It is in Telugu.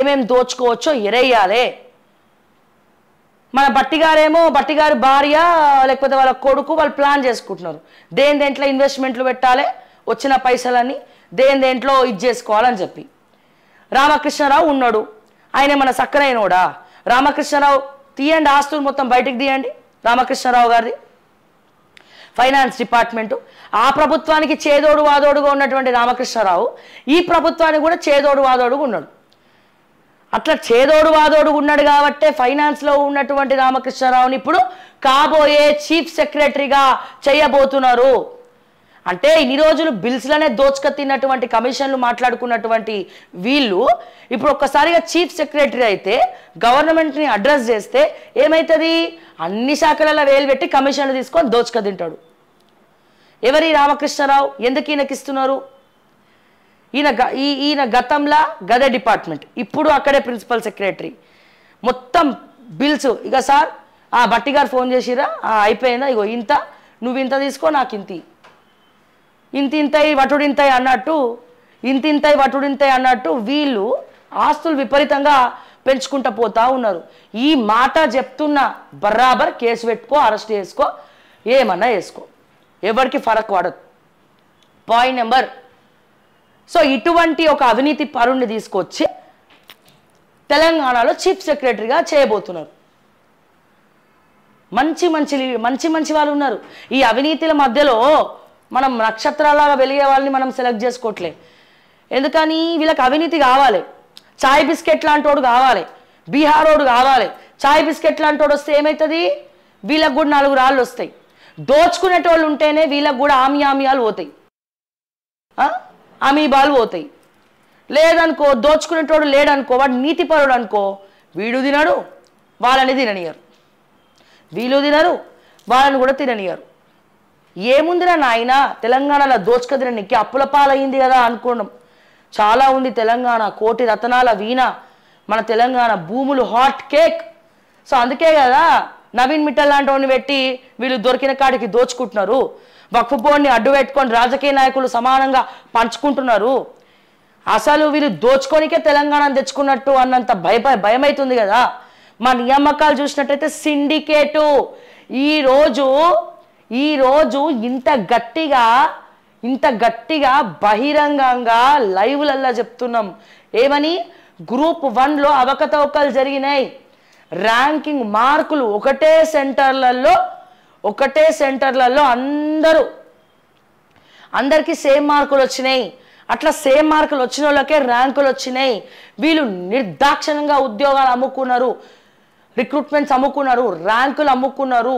ఏమేం దోచుకోవచ్చో ఎరేయాలి. మన బట్టిగారి భార్య లేకపోతే వాళ్ళ కొడుకు వాళ్ళు ప్లాన్ చేసుకుంటున్నారు దేంట్లో ఇన్వెస్ట్మెంట్లు పెట్టాలి, వచ్చిన పైసలన్నీ దేంట్లో ఇది చేసుకోవాలని చెప్పి. రామకృష్ణారావు ఉన్నాడు, ఆయన మన సక్కరైనోడా? రామకృష్ణారావు తీయండి, ఆస్తులు మొత్తం బయటికి తీయండి. రామకృష్ణారావు గారిది ఫైనాన్స్ డిపార్ట్మెంటు. ఆ ప్రభుత్వానికి చేదోడు వాదోడుగా ఉన్నటువంటి రామకృష్ణారావు ఈ ప్రభుత్వానికి కూడా చేదోడు వాదోడుగా ఉన్నాడు. అట్లా చేదోడు వాదోడు ఉన్నాడు కాబట్టే ఫైనాన్స్లో ఉన్నటువంటి రామకృష్ణారావుని ఇప్పుడు కాబోయే చీఫ్ సెక్రటరీగా చేయబోతున్నారు. అంటే ఇన్ని రోజులు బిల్స్లనే దోచుక తిన్నటువంటి కమిషన్లు మాట్లాడుకున్నటువంటి వీళ్ళు ఇప్పుడు ఒక్కసారిగా చీఫ్ సెక్రటరీ అయితే గవర్నమెంట్ని అడ్రస్ చేస్తే ఏమవుతుంది? అన్ని శాఖలలో వేలు పెట్టి కమిషన్లు తీసుకొని దోచుక తింటాడు. ఎవరి రామకృష్ణారావు? ఎందుకు ఈయనకిస్తున్నారు? ఈయన గతంలో గదే డిపార్ట్మెంట్, ఇప్పుడు అక్కడే ప్రిన్సిపల్ సెక్రటరీ. మొత్తం బిల్స్ ఇక సార్ బట్టి గారు ఫోన్ చేసిరా, అయిపోయిందా, ఇగో ఇంత, నువ్వు ఇంత తీసుకో, నాకు ఇంతింతై వటుడింతై అన్నట్టు వీళ్ళు ఆస్తులు విపరీతంగా పెంచుకుంటూ పోతా ఉన్నారు. ఈ మాట చెప్తున్న బరాబర్ కేసు పెట్టుకో, అరెస్ట్ చేసుకో, ఏమన్నా చేసుకో, ఎవరికి ఫరక్ పడదు. Point number. సో ఇటువంటి ఒక అవినీతి పరుణ్ణి తీసుకొచ్చి తెలంగాణలో చీఫ్ సెక్రటరీగా చేయబోతున్నారు. మంచి వాళ్ళు ఉన్నారు. ఈ అవినీతిల మధ్యలో మనం నక్షత్రాలాగా వెలిగే వాళ్ళని మనం సెలెక్ట్ చేసుకోవట్లే. ఎందుకని? వీళ్ళకి అవినీతి కావాలి. చాయ్ బిస్కెట్ లాంటోడు కావాలి, బీహారోడు కావాలి. చాయ్ బిస్కెట్ లాంటోడు వస్తే ఏమవుతుంది? వీళ్ళకు కూడా 4 రాళ్ళు వస్తాయి. దోచుకునేటోళ్ళు ఉంటేనే వీళ్ళకు కూడా ఆమియాలు పోతాయి, అమీబాలు పోతాయి. లేదనుకో, దోచుకునేటోడు లేడనుకో, వాడు నీతిపరుడు అనుకో, వీడు తినడు, వాళ్ళని తిననియరు, వీళ్ళు తినరు, వాళ్ళని కూడా తిననియరు. ఏముందిరా నాయన తెలంగాణలో దోచుక తిననికి? అప్పుల పాలయ్యింది కదా అనుకోవడం చాలా ఉంది. తెలంగాణ కోటి రతనాల వీణ, మన తెలంగాణ భూములు హాట్ కేక్. సో అందుకే కదా నవీన్ మిట్టల్ లాంటి వాడిని పెట్టి వీళ్ళు దొరికిన కాడికి దోచుకుంటున్నారు. వక్ఫ్ బోర్డుని అడ్డు పెట్టుకొని రాజకీయ నాయకులు సమానంగా పంచుకుంటున్నారు. అసలు వీళ్ళు దోచుకోనికే తెలంగాణను తెచ్చుకున్నట్టు అన్నంత భయమవుతుంది కదా. మా నియామకాలు చూసినట్టయితే సిండికేటు ఈరోజు ఇంత గట్టిగా బహిరంగంగా లైవ్లల్లా చెప్తున్నాం. ఏమని? గ్రూప్ 1లో అవకతవకలు జరిగినాయి. ర్యాంకింగ్ మార్కులు ఒకటే సెంటర్లలో అందరికీ సేమ్ మార్కులు వచ్చినాయి. అట్లా సేమ్ మార్కులు వచ్చిన వాళ్ళకే ర్యాంకులు వచ్చినాయి. వీళ్ళు నిర్దాక్షిణ్యంగా ఉద్యోగాలు అమ్ముకున్నారు, రిక్రూట్మెంట్స్ అమ్ముకున్నారు, ర్యాంకులు అమ్ముకున్నారు.